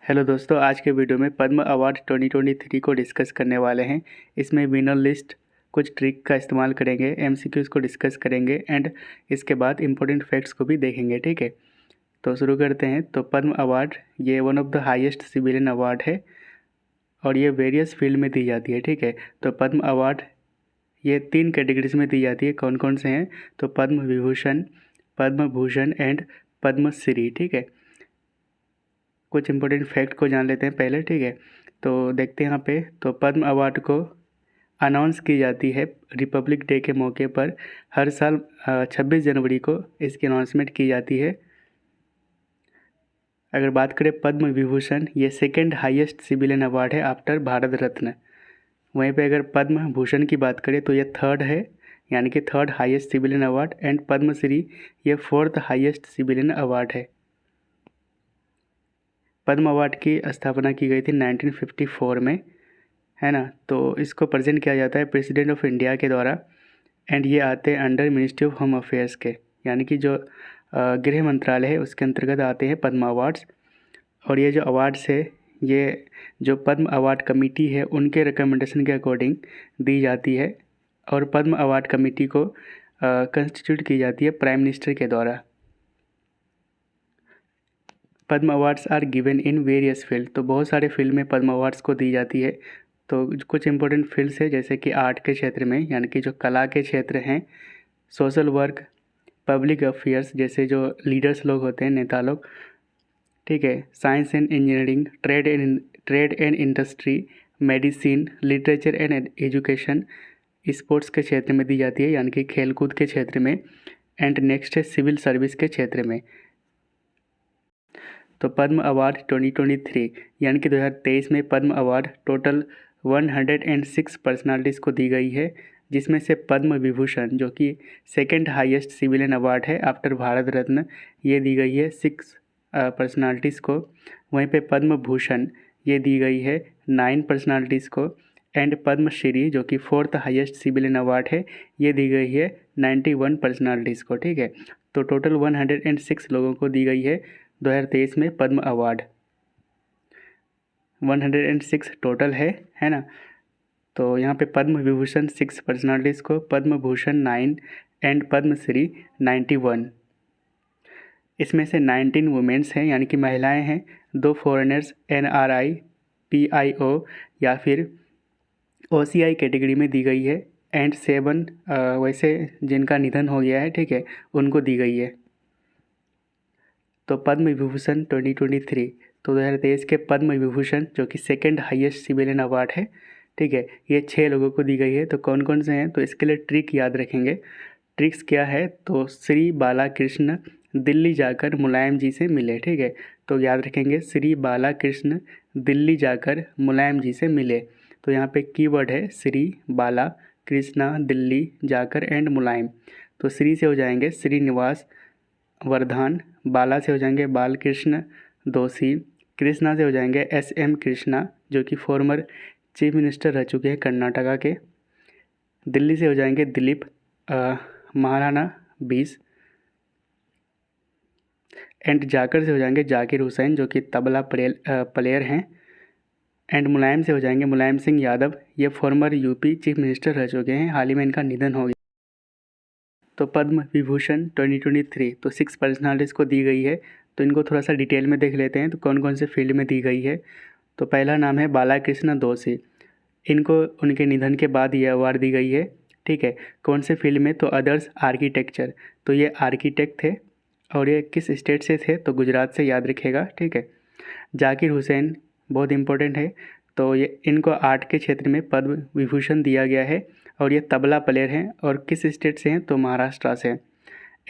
Hello दोस्तों, आज के वीडियो में पद्म अवार्ड 2023 को डिस्कस करने वाले हैं। इसमें विनर लिस्ट, कुछ ट्रिक का इस्तेमाल करेंगे, एमसीक्यूज़ को डिस्कस करेंगे एंड इसके बाद इम्पोर्टेंट फैक्ट्स को भी देखेंगे। ठीक है, तो शुरू करते हैं। तो पद्म अवार्ड ये one of the highest civilian award है और ये वेरियस फील्ड में दी जाती है। ठीक है, तो पद्म अवार्ड ये 3 कैटेगरीज में दी जाती है। कौन कौन से हैं? तो पद्म विभूषण, पद्म भूषण एंड पद्मश्री। ठीक है, कुछ इंपॉर्टेंट फैक्ट को जान लेते हैं पहले। ठीक है, तो देखते हैं यहाँ पे। तो पद्म अवार्ड को अनाउंस की जाती है रिपब्लिक डे के मौके पर। हर साल 26 जनवरी को इसकी अनाउंसमेंट की जाती है। अगर बात करें पद्म विभूषण, ये सेकेंड हाईएस्ट सिविलियन अवार्ड है आफ्टर भारत रत्न। वहीं पे अगर पद्म भूषण की बात करें तो ये थर्ड है, यानी कि third highest civilian award. And Padma Shri ये फोर्थ हाईएस्ट सिविलियन अवार्ड है। पद्म अवार्ड की स्थापना की गई थी 1954 में, है ना। तो इसको प्रेजेंट किया जाता है प्रेसिडेंट ऑफ इंडिया के द्वारा। एंड ये आते हैं under ministry of home affairs के, यानी कि जो गृह मंत्रालय है उसके अंतर्गत आते हैं पद्म अवार्ड्स। और ये जो अवार्ड्स है ये जो पद्म अवार्ड कमेटी है उनके रिकमेंडेशन के अकॉर्डिंग दी जाती है। और पद्म अवार्ड कमेटी को कंस्टिट्यूट की जाती है प्राइम मिनिस्टर के द्वारा। Padma awards are given in various field, तो बहुत सारे फील्ड में पद्म अवार्ड्स को दी जाती है। तो कुछ इंपॉर्टेंट फील्ड्स है जैसे कि आर्ट के क्षेत्र में, यानी कि जो कला के क्षेत्र हैं, सोशल वर्क, पब्लिक अफेयर्स जैसे जो लीडर्स लोग होते हैं, नेता लोग। ठीक है, science and engineering, trade and industry, medicine, literature and education, sports के क्षेत्र में दी जाती है, यानी कि खेलकूद के क्षेत्र में। एंड नेक्स्ट है सिविल सर्विस के क्षेत्र में। तो पद्म अवार्ड 2023 यानी कि 2023 में पद्म अवार्ड टोटल 106 पर्सनालिटीज़ को दी गई है, जिसमें से पद्म विभूषण जो कि सेकंड हाईएस्ट सिविलियन अवार्ड है आफ्टर भारत रत्न, ये दी गई है 6 पर्सनालिटीज़ को। वहीं पे पद्म भूषण ये दी गई है 9 पर्सनालिटीज़ को। एंड पद्मश्री जो कि फोर्थ हाईएस्ट सिविलियन अवार्ड है, ये दी गई है 91 पर्सनालिटीज़ को। ठीक है, तो टोटल 106 लोगों को दी गई है 2023 में पद्म अवार्ड। 106 टोटल है ना। तो यहाँ पे पद्म विभूषण 6 पर्सनालिटीज़ को, पद्म भूषण 9 एंड पद्मश्री 91। इसमें से 19 वुमेन्स हैं, यानी कि महिलाएं हैं, 2 फॉरेनर्स NRI, PIO या फिर OCI कैटेगरी में दी गई है। एंड 7 वैसे जिनका निधन हो गया है, ठीक है, उनको दी गई है। तो पद्म विभूषण 2023, तो 2023 के पद्म विभूषण जो कि सेकंड हाईएस्ट सिविलियन अवार्ड है, ठीक है, ये 6 लोगों को दी गई है। तो कौन कौन से हैं? तो इसके लिए ट्रिक याद रखेंगे। ट्रिक्स क्या है? तो श्री बालाकृष्ण दिल्ली जाकर मुलायम जी से मिले। ठीक है, तो याद रखेंगे श्री बालाकृष्ण दिल्ली जाकर मुलायम जी से मिले। तो यहाँ पे कीवर्ड है श्री बाला कृष्णा दिल्ली जाकर एंड मुलायम। तो श्री से हो जाएंगे श्रीनिवास वर्धान, बाला से हो जाएंगे बालकृष्ण दोषी, कृष्णा से हो जाएंगे SM कृष्णा जो कि फॉर्मर चीफ मिनिस्टर रह चुके हैं कर्नाटका के, दिल्ली से हो जाएंगे दिलीप महाराणा 20, एंड जाकर से हो जाएंगे जाकिर हुसैन जो कि तबला प्लेयर हैं, एंड मुलायम से हो जाएंगे मुलायम सिंह यादव, ये फॉर्मर UP चीफ मिनिस्टर रह चुके हैं, हाल ही में इनका निधन हो गया। तो पद्म विभूषण 2023 तो 6 पर्सनालिटीज़ को दी गई है। तो इनको थोड़ा सा डिटेल में देख लेते हैं तो कौन कौन से फील्ड में दी गई है। तो पहला नाम है बालाकृष्ण दोषी, इनको उनके निधन के बाद ये अवार्ड दी गई है। ठीक है, कौन से फील्ड में? तो अदर्स आर्किटेक्चर, तो ये आर्किटेक्ट थे और ये किस स्टेट से थे? तो गुजरात से, याद रखिएगा। ठीक है, जाकिर हुसैन बहुत इंपॉर्टेंट है, तो ये इनको आर्ट के क्षेत्र में पद्म विभूषण दिया गया है और ये तबला प्लेयर हैं और किस स्टेट से हैं? तो महाराष्ट्र से।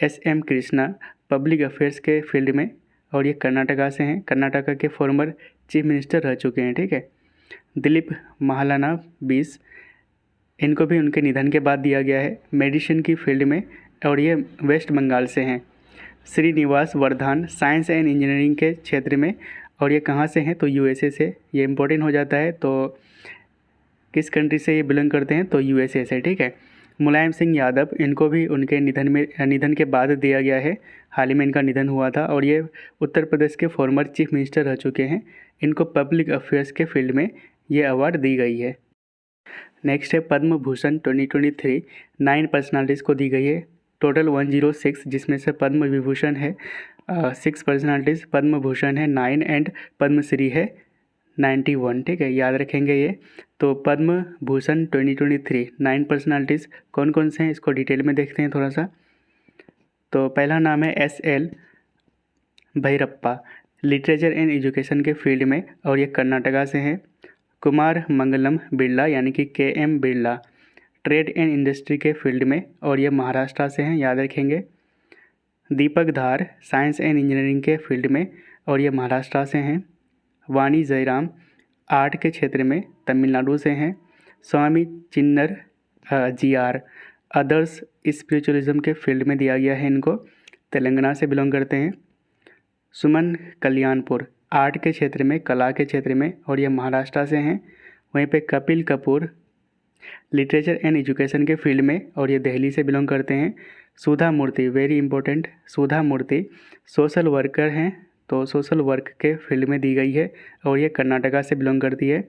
SM कृष्णा पब्लिक अफेयर्स के फील्ड में और ये कर्नाटका से हैं, कर्नाटका के फॉर्मर चीफ मिनिस्टर रह चुके हैं। ठीक है, दिलीप महाराणा 20, इनको भी उनके निधन के बाद दिया गया है मेडिसिन की फील्ड में और ये वेस्ट बंगाल से हैं। श्रीनिवास वर्धान साइंस एंड इंजीनियरिंग के क्षेत्र में और ये कहाँ से हैं? तो USA से, ये इम्पोर्टेंट हो जाता है। तो किस कंट्री से ये बिलोंग करते हैं? तो USA से। ठीक है, मुलायम सिंह यादव, इनको भी उनके निधन के बाद दिया गया है, हाल ही में इनका निधन हुआ था और ये उत्तर प्रदेश के फॉर्मर चीफ मिनिस्टर रह चुके हैं। इनको पब्लिक अफेयर्स के फील्ड में ये अवार्ड दी गई है। नेक्स्ट है पद्म भूषण 2023 9 पर्सनालिटीज़ को दी गई है, टोटल 106, जिसमें से पद्म विभूषण है 6 पर्सनालिटीज़, पद्म भूषण है 9 एंड पद्मश्री है 91। ठीक है, याद रखेंगे ये। तो पद्म भूषण 2023 9 पर्सनालिटीज़ कौन कौन से हैं इसको डिटेल में देखते हैं थोड़ा सा। तो पहला नाम है SL Bhyrappa, literature and education के फील्ड में, और ये कर्नाटका से हैं। कुमार मंगलम बिरला यानी कि KM Birla, trade and industry के फील्ड में, और ये महाराष्ट्र से हैं, याद रखेंगे। दीपक धार, साइंस एंड इंजीनियरिंग के फील्ड में, और ये महाराष्ट्र से हैं। वाणी जयराम, आर्ट के क्षेत्र में, तमिलनाडु से हैं। स्वामी चिन्नर GR, अदर्स स्पिरिचुअलिज्म के फील्ड में दिया गया है इनको, तेलंगाना से बिलोंग करते हैं। सुमन कल्याणपुर, आर्ट के क्षेत्र में, कला के क्षेत्र में, और ये महाराष्ट्र से हैं। वहीं पे Kapil Kapoor, literature and education के फील्ड में, और ये दिल्ली से बिलोंग करते हैं। सुधा मूर्ति, वेरी इंपॉर्टेंट, सुधा मूर्ति सोशल वर्कर हैं, तो सोशल वर्क के फील्ड में दी गई है, और ये कर्नाटका से बिलोंग करती है।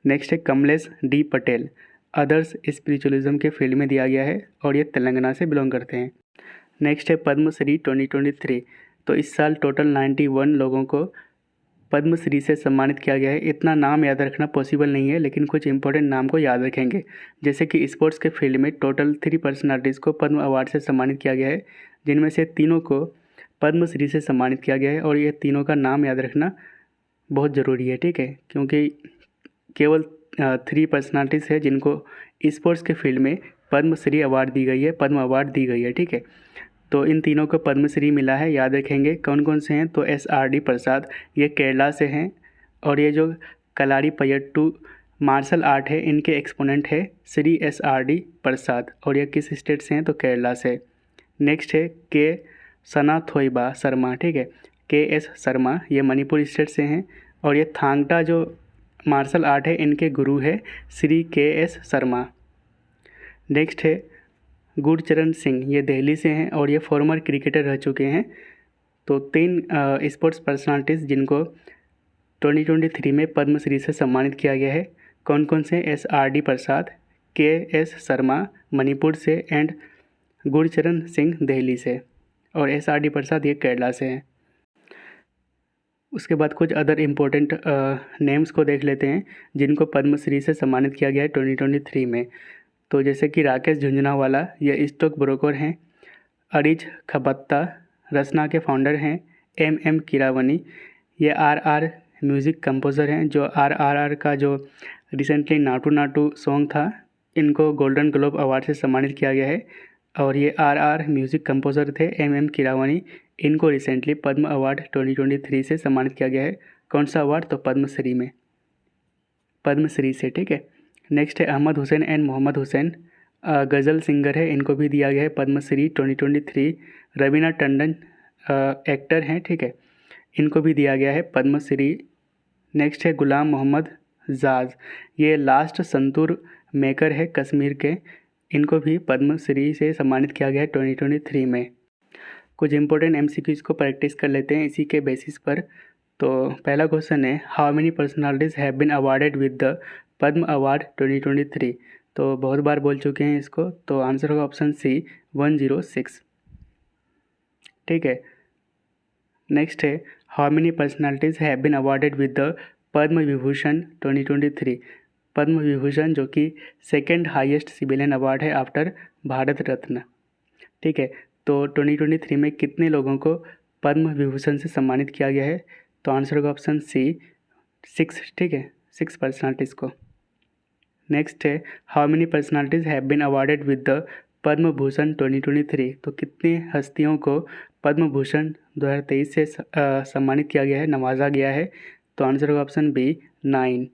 नेक्स्ट है Kamlesh D Patel, others spiritualism के फील्ड में दिया गया है, और ये तेलंगाना से बिलोंग करते हैं। नेक्स्ट है पद्मश्री 2023, तो इस साल टोटल 91 लोगों को पद्मश्री से सम्मानित किया गया है। इतना नाम याद रखना पॉसिबल नहीं है, लेकिन कुछ इंपॉर्टेंट नाम को याद रखेंगे। जैसे कि स्पोर्ट्स के फील्ड में टोटल 3 पर्सनालिटीज़ को पद्म अवार्ड से सम्मानित किया गया है, जिनमें से तीनों को पद्मश्री से सम्मानित किया गया है, और ये तीनों का नाम याद रखना बहुत ज़रूरी है। ठीक है, क्योंकि केवल 3 पर्सनालिटीज़ है जिनको स्पोर्ट्स के फील्ड में पद्मश्री अवार्ड दी गई है, पद्म अवार्ड दी गई है। ठीक है, तो इन तीनों को पद्मश्री मिला है, याद रखेंगे। कौन कौन से हैं, तो SRD प्रसाद, ये केरला से हैं, और ये जो कलारीपयट्टू मार्शल आर्ट है इनके एक्सपोनेंट है श्री SRD प्रसाद, और ये किस स्टेट से हैं, तो केरला से। नेक्स्ट है K सनाथोइबा शर्मा, ठीक है, KS शर्मा, ये मणिपुर स्टेट से हैं, और ये थांगटा जो मार्शल आर्ट है इनके गुरु है श्री KS शर्मा। नेक्स्ट है गुरचरण सिंह, ये दिल्ली से हैं, और ये फॉर्मर क्रिकेटर रह चुके हैं। तो 3 स्पोर्ट्स पर्सनालिटीज़ जिनको 2023 में पद्मश्री से सम्मानित किया गया है, कौन कौन से? SRD प्रसाद, KS शर्मा मणिपुर से, एंड गुरचरण सिंह दिल्ली से, और SRD प्रसाद ये केरला से हैं। उसके बाद कुछ अदर इम्पोर्टेंट नेम्स को देख लेते हैं जिनको पद्मश्री से सम्मानित किया गया है 2023 में। तो जैसे कि राकेश झुंझुनवाला, ये स्टॉक ब्रोकर हैं। अरिज खबत्ता रसना के फाउंडर हैं। MM कीरावनी, ये RR म्यूज़िक कंपोज़र हैं, जो RRR का जो रिसेंटली नाटू नाटू सॉन्ग था इनको गोल्डन ग्लोब अवार्ड से सम्मानित किया गया है, और ये RR म्यूज़िक कंपोज़र थे MM कीरावनी, इनको रिसेंटली पद्म अवार्ड 2023 से सम्मानित किया गया है। कौन सा अवार्ड? तो पद्मश्री में, पद्मश्री से। ठीक है, नेक्स्ट है अहमद हुसैन एंड मोहम्मद हुसैन, गज़ल सिंगर है, इनको भी दिया गया है पद्मश्री 2023। रवीना टंडन एक्टर हैं, ठीक है, इनको भी दिया गया है पद्मश्री। नेक्स्ट है गुलाम मोहम्मद जाज, ये लास्ट संतूर मेकर है कश्मीर के, इनको भी पद्मश्री से सम्मानित किया गया है 2023 में। कुछ इंपॉर्टेंट MCQs को प्रैक्टिस कर लेते हैं इसी के बेसिस पर। तो पहला क्वेश्चन है, how many personalities have been awarded with the Padma award 2023? तो बहुत बार बोल चुके हैं इसको, तो आंसर होगा ऑप्शन C 106। ठीक है, नेक्स्ट है, how many personalities have been awarded with the Padma Vibhushan 2023? Padma Vibhushan जो कि सेकेंड हाईएस्ट सिविलियन अवार्ड है आफ्टर भारत रत्न। ठीक है, तो 2023 में कितने लोगों को पद्म विभूषण से सम्मानित किया गया है? तो आंसर होगा ऑप्शन C 6। ठीक है, 6 पर्सनालिटीज़ को। नेक्स्ट है, how many personalities have been awarded with the Padma Bhushan 2023? तो कितनी हस्तियों को पद्म भूषण 2023 से सम्मानित किया गया है, नवाजा गया है? तो आंसर होगा ऑप्शन B 9।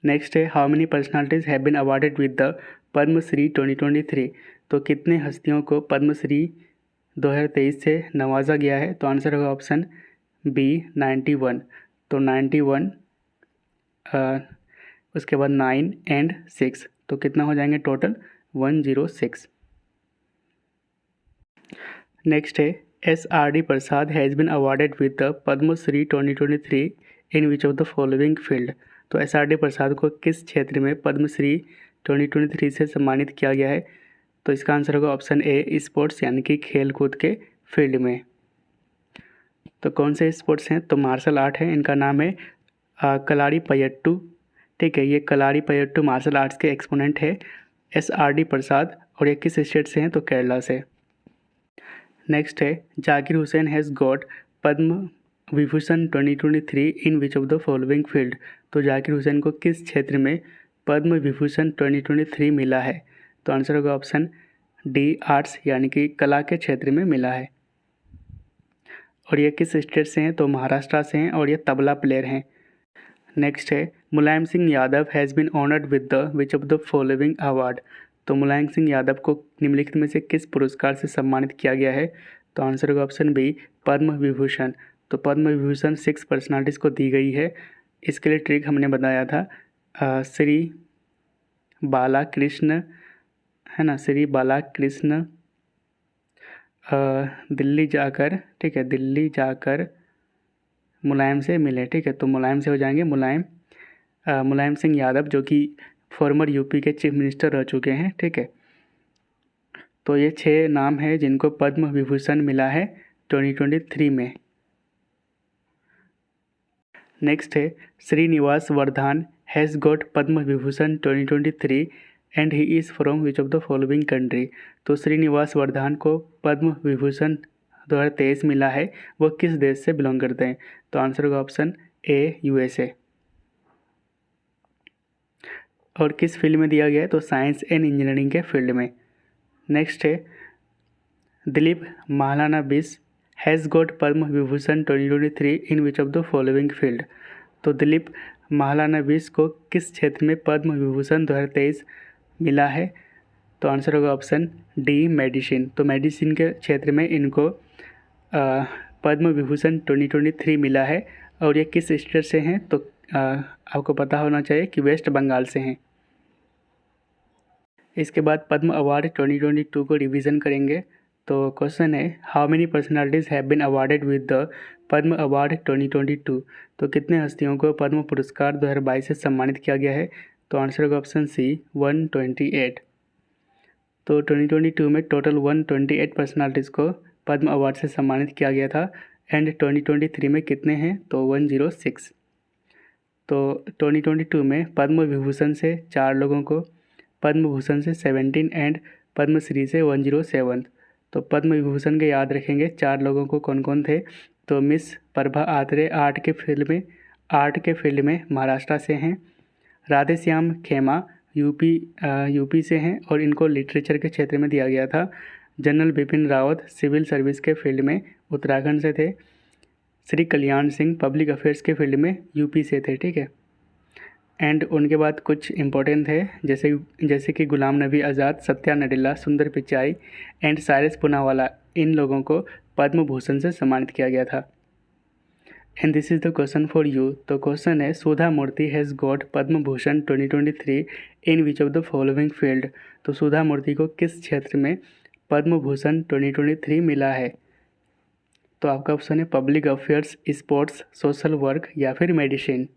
नेक्स्ट है, how many personalities have been awarded with the Padma Shri 2023? तो कितने हस्तियों को पद्मश्री 2023 से नवाजा गया है? तो आंसर होगा ऑप्शन B 91। तो 91 उसके बाद 9 एंड 6, तो कितना हो जाएंगे टोटल? 106। नेक्स्ट है S.R.D. Prasad has been awarded with the Padma Shri 2023 in which of the following field. तो S.R.D. प्रसाद को किस क्षेत्र में पद्मश्री 2023 से सम्मानित किया गया है? तो इसका आंसर होगा ऑप्शन ए स्पोर्ट्स यानी कि खेल कूद के फील्ड में। तो कौन से स्पोर्ट्स हैं? तो मार्शल आर्ट है, इनका नाम है कलारीपयट्टू। ठीक है, ये कलारीपयट्टू मार्शल आर्ट्स के एक्सपोनेंट है S.R.D. प्रसाद, और ये किस स्टेट से हैं? तो केरला से। नेक्स्ट है Zakir Hussain has got Padma Vibhushan 2023 in which of the following field. तो जाकिर हुसैन को किस क्षेत्र में पद्म विभूषण 2023 मिला है? तो आंसर होगा ऑप्शन डी आर्ट्स यानी कि कला के क्षेत्र में मिला है। और ये किस स्टेट से हैं? तो महाराष्ट्र से हैं, और ये तबला प्लेयर हैं। नेक्स्ट है Mulayam Singh Yadav has been honoured with the which of the following award. तो मुलायम सिंह यादव को निम्नलिखित में से किस पुरस्कार से सम्मानित किया गया है? तो आंसर होगा ऑप्शन बी पद्म विभूषण। तो पद्म विभूषण 6 पर्सनालिटीज़ को दी गई है। इसके लिए ट्रिक हमने बताया था, श्री बालाकृष्ण है ना, श्री बालाकृष्ण दिल्ली जाकर, ठीक है, दिल्ली जाकर मुलायम से मिले। ठीक है, तो मुलायम से हो जाएंगे मुलायम सिंह यादव, जो कि फॉर्मर यूपी के चीफ मिनिस्टर रह चुके हैं। ठीक है, तो ये 6 नाम हैं जिनको पद्म विभूषण मिला है 2023 में। नेक्स्ट है Srinivas Vardhan has got Padma Vibhushan 2023 and he is from which of the following country. तो श्रीनिवास वर्धन को पद्म विभूषण 2023 मिला है, वो किस देश से बिलोंग करते हैं? तो आंसर होगा ऑप्शन ए USA। और किस फील्ड में दिया गया है? तो साइंस एंड इंजीनियरिंग के फील्ड में। नेक्स्ट है दिलीप महालाना बिस has got Padma Vibhushan 2023 in which of the following field. तो दिलीप महालाना बिस को किस क्षेत्र में पद्म विभूषण 2023 मिला है? तो आंसर होगा ऑप्शन डी मेडिसिन। तो मेडिसिन के क्षेत्र में इनको पद्म विभूषण 2023 मिला है, और ये किस स्टेट से हैं? तो आपको पता होना चाहिए कि वेस्ट बंगाल से हैं। इसके बाद पद्म अवार्ड 2022 को रिवीजन करेंगे। तो क्वेश्चन है how many personalities have been awarded with the Padma award 2022। तो कितने हस्तियों को पद्म पुरस्कार 2022 से सम्मानित किया गया है? तो आंसर होगा ऑप्शन सी 128। तो 2022 में टोटल 128 पर्सनालिटीज़ को पद्म अवार्ड से सम्मानित किया गया था, एंड 2023 में कितने हैं? तो 106। तो 2022 में पद्म विभूषण से 4 लोगों को, पद्म भूषण से 17 एंड पद्मश्री से 107। तो पद्म विभूषण के याद रखेंगे 4 लोगों को, कौन कौन थे? तो मिस प्रभा आत्रे आर्ट के फील्ड में महाराष्ट्र से हैं। राधेश्याम खेमा यूपी से हैं, और इनको लिटरेचर के क्षेत्र में दिया गया था। General Bipin Rawat civil service के फील्ड में उत्तराखंड से थे। श्री कल्याण सिंह पब्लिक अफेयर्स के फील्ड में यूपी से थे। ठीक है, एंड उनके बाद कुछ इम्पोर्टेंट है, जैसे कि गुलाम नबी आज़ाद, सत्या नडेला, सुंदर पिचाई एंड साइरस पूनावाला, इन लोगों को पद्म भूषण से सम्मानित किया गया था। And this is the question for you. तो क्वेश्चन है Sudha Murty has got Padma Bhushan 2023 in which of the following field. तो सुधा मूर्ति को किस क्षेत्र में पद्म भूषण 2023 मिला है? तो आपका ऑप्शन है public affairs, sports, social work या फिर मेडिसिन।